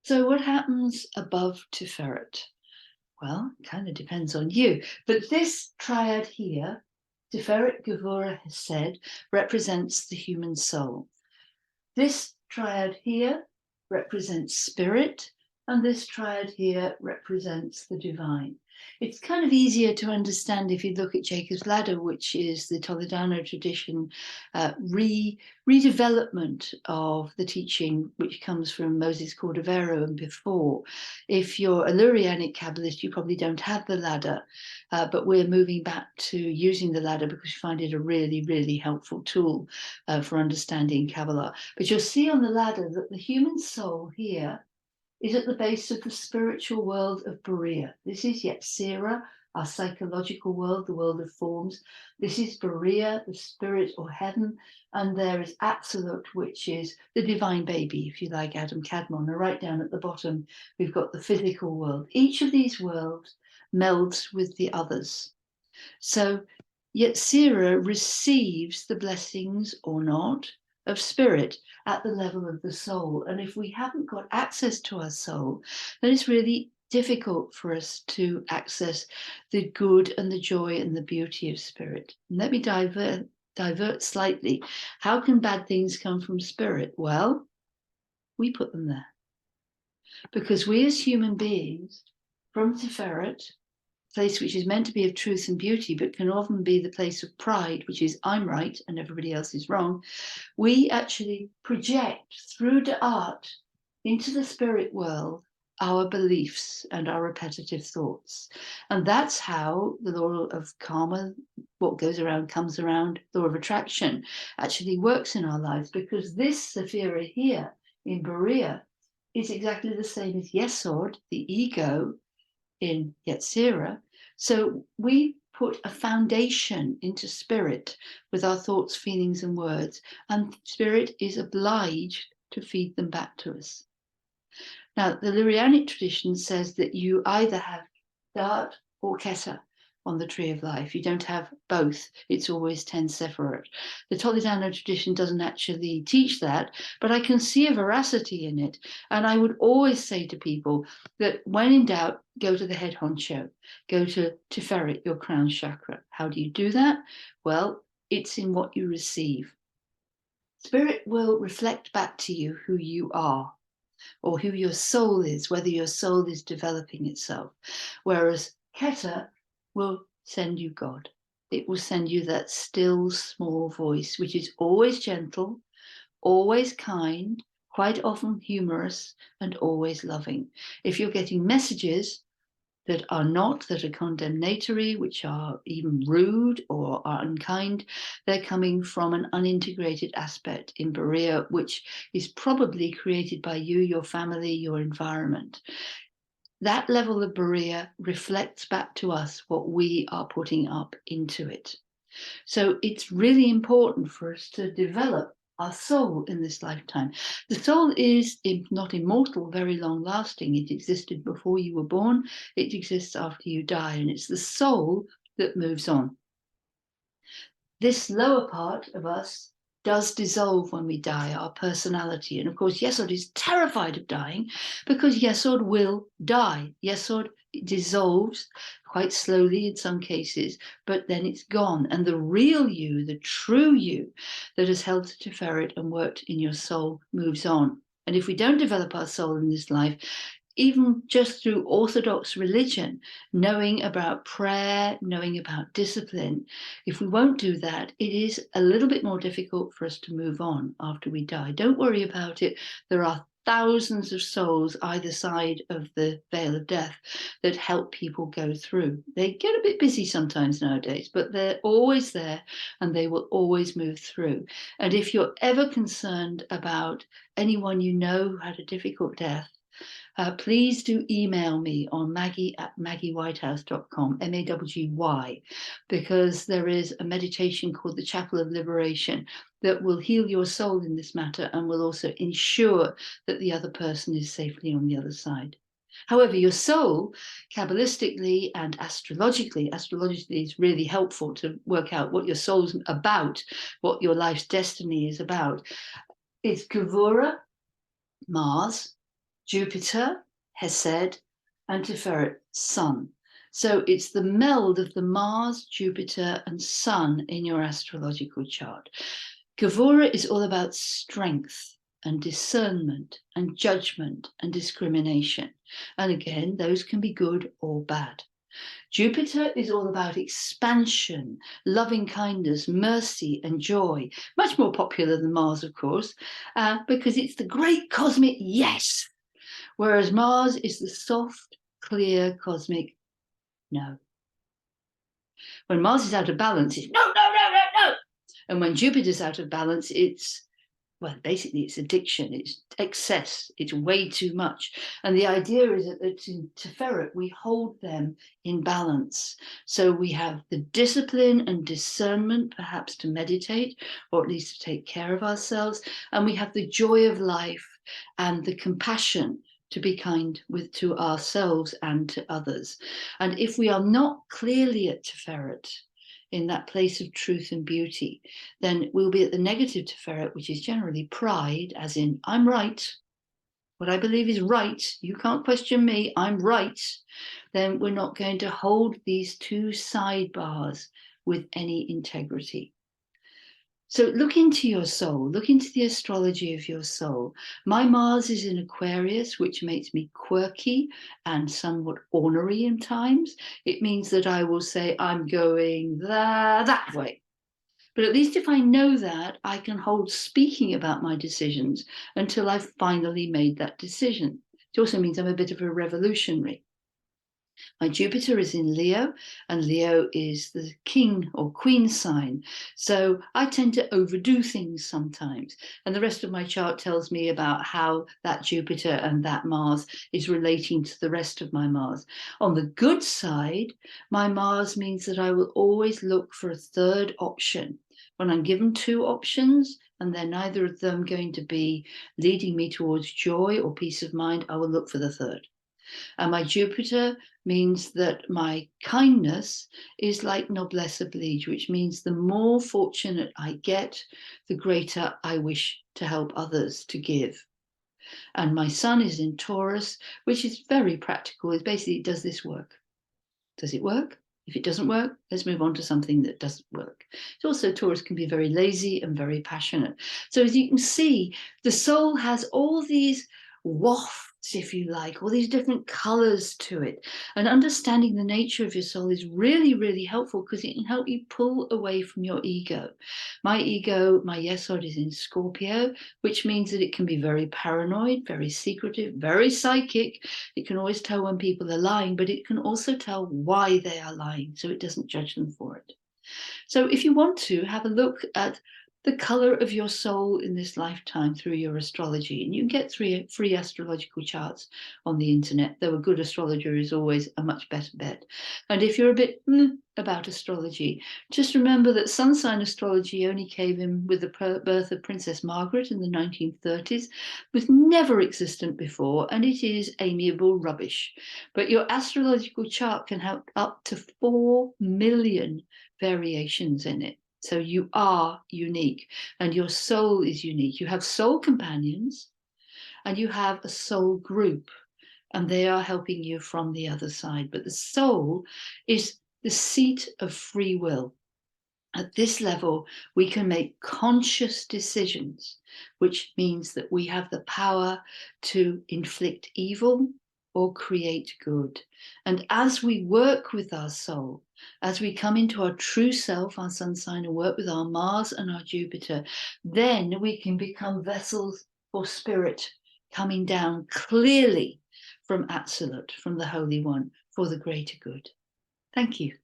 So what happens above Tiferet? Well, it kind of depends on you. But this triad here, Tiferet, Gevurah, Hesed, represents the human soul. This triad here represents spirit, and this triad here represents the divine. It's kind of easier to understand if you look at Jacob's Ladder, which is the Toledano tradition redevelopment of the teaching, which comes from Moses Cordovero and before. If you're a Lurianic Kabbalist, you probably don't have the ladder, but we're moving back to using the ladder because we find it a really, really helpful tool for understanding Kabbalah. But you'll see on the ladder that the human soul here is at the base of the spiritual world of Beriah. This is Yezirah, our psychological world, the world of forms. This is Beriah, the spirit or heaven. And there is Absolute, which is the divine baby, if you like, Adam Kadmon. And right down at the bottom, we've got the physical world. Each of these worlds melds with the others. So Yezirah receives the blessings or not of spirit at the level of the soul. And if we haven't got access to our soul, then it's really difficult for us to access the good and the joy and the beauty of spirit. And let me divert slightly. How can bad things come from spirit? Well, we put them there. Because we as human beings, from Tiferet, place which is meant to be of truth and beauty, but can often be the place of pride, which is I'm right and everybody else is wrong, we actually project through the art into the spirit world our beliefs and our repetitive thoughts. And that's how the law of karma, what goes around comes around, law of attraction, actually works in our lives, because this Sephira here in Beriah is exactly the same as Yesod, the ego, in Yezirah. So we put a foundation into spirit with our thoughts, feelings, and words, and spirit is obliged to feed them back to us. Now, the Lurianic tradition says that you either have Dart or Keter on the tree of life. You don't have both. It's always 10 separate. The Toledano tradition doesn't actually teach that, but I can see a veracity in it. And I would always say to people that when in doubt, go to the head honcho, go to Tiferet, your crown chakra. How do you do that? Well, it's in what you receive. Spirit will reflect back to you who you are, or who your soul is, whether your soul is developing itself. Whereas Keter will send you God. It will send you that still small voice, which is always gentle, always kind, quite often humorous, and always loving. If you're getting messages that are not, that are condemnatory, which are even rude or are unkind, they're coming from an unintegrated aspect in Beriah, which is probably created by you, your family, your environment. That level of Beriah reflects back to us what we are putting up into it. So it's really important for us to develop our soul in this lifetime. The soul is not immortal, very long lasting. It existed before you were born. It exists after you die. And it's the soul that moves on. This lower part of us does dissolve when we die, our personality. And of course, Yesod is terrified of dying because Yesod will die. Yesod dissolves quite slowly in some cases, but then it's gone. And the real you, the true you that has held to Tiferet and worked in your soul moves on. And if we don't develop our soul in this life, even just through Orthodox religion, knowing about prayer, knowing about discipline, if we won't do that, it is a little bit more difficult for us to move on after we die. Don't worry about it. There are thousands of souls either side of the veil of death that help people go through. They get a bit busy sometimes nowadays, but they're always there and they will always move through. And if you're ever concerned about anyone you know who had a difficult death, please do email me on maggy@maggywhitehouse.com, Maggy, because there is a meditation called the Chapel of Liberation that will heal your soul in this matter and will also ensure that the other person is safely on the other side. However, your soul, Kabbalistically and astrologically is really helpful to work out what your soul's about, what your life's destiny is about. It's Gevurah, Mars, Jupiter, Hesed, and Tiferet, Sun. So it's the meld of the Mars, Jupiter, and Sun in your astrological chart. Gevurah is all about strength and discernment and judgment and discrimination. And again, those can be good or bad. Jupiter is all about expansion, loving kindness, mercy, and joy. Much more popular than Mars, of course, because it's the great cosmic yes, whereas Mars is the soft, clear cosmic no. When Mars is out of balance, it's no, no, no, no, no. And when Jupiter's out of balance, it's, well, basically it's addiction, it's excess, it's way too much. And the idea is that in Tiferet, we hold them in balance. So we have the discipline and discernment, perhaps to meditate, or at least to take care of ourselves. And we have the joy of life and the compassion to be kind to ourselves and to others. And if we are not clearly at Tiferet, in that place of truth and beauty, then we'll be at the negative Tiferet, which is generally pride, as in, I'm right. What I believe is right. You can't question me. I'm right. Then we're not going to hold these two sidebars with any integrity. So look into your soul, look into the astrology of your soul. My Mars is in Aquarius, which makes me quirky and somewhat ornery in times. It means that I will say, I'm going that way. But at least if I know that, I can hold speaking about my decisions until I've finally made that decision. It also means I'm a bit of a revolutionary. My Jupiter is in Leo, and Leo is the king or queen sign. So I tend to overdo things sometimes. And the rest of my chart tells me about how that Jupiter and that Mars is relating to the rest of my Mars. On the good side, my Mars means that I will always look for a third option. When I'm given two options, and they're neither of them going to be leading me towards joy or peace of mind, I will look for the third. And my Jupiter means that my kindness is like noblesse oblige, which means the more fortunate I get, the greater I wish to help others to give. And my Sun is in Taurus, which is very practical. It's basically, does this work? Does it work? If it doesn't work, let's move on to something that doesn't work. It's also, Taurus can be very lazy and very passionate. So as you can see, the soul has all these wafts, if you like, all these different colors to it. And understanding the nature of your soul is really, really helpful because it can help you pull away from your ego. My ego, my Yesod is in Scorpio, which means that it can be very paranoid, very secretive, very psychic. It can always tell when people are lying, but it can also tell why they are lying, so it doesn't judge them for it. So if you want to, have a look at the color of your soul in this lifetime through your astrology. And you can get free astrological charts on the internet, though a good astrologer is always a much better bet. And if you're a bit about astrology, just remember that sun sign astrology only came in with the birth of Princess Margaret in the 1930s, was never existent before, and it is amiable rubbish. But your astrological chart can have up to 4 million variations in it. So you are unique and your soul is unique. You have soul companions and you have a soul group, and they are helping you from the other side. But the soul is the seat of free will. At this level, we can make conscious decisions, which means that we have the power to inflict evil or create good. And as we work with our soul, as we come into our true self, our sun sign, and work with our Mars and our Jupiter, then we can become vessels for spirit coming down clearly from Absolute, from the Holy One, for the greater good. Thank you.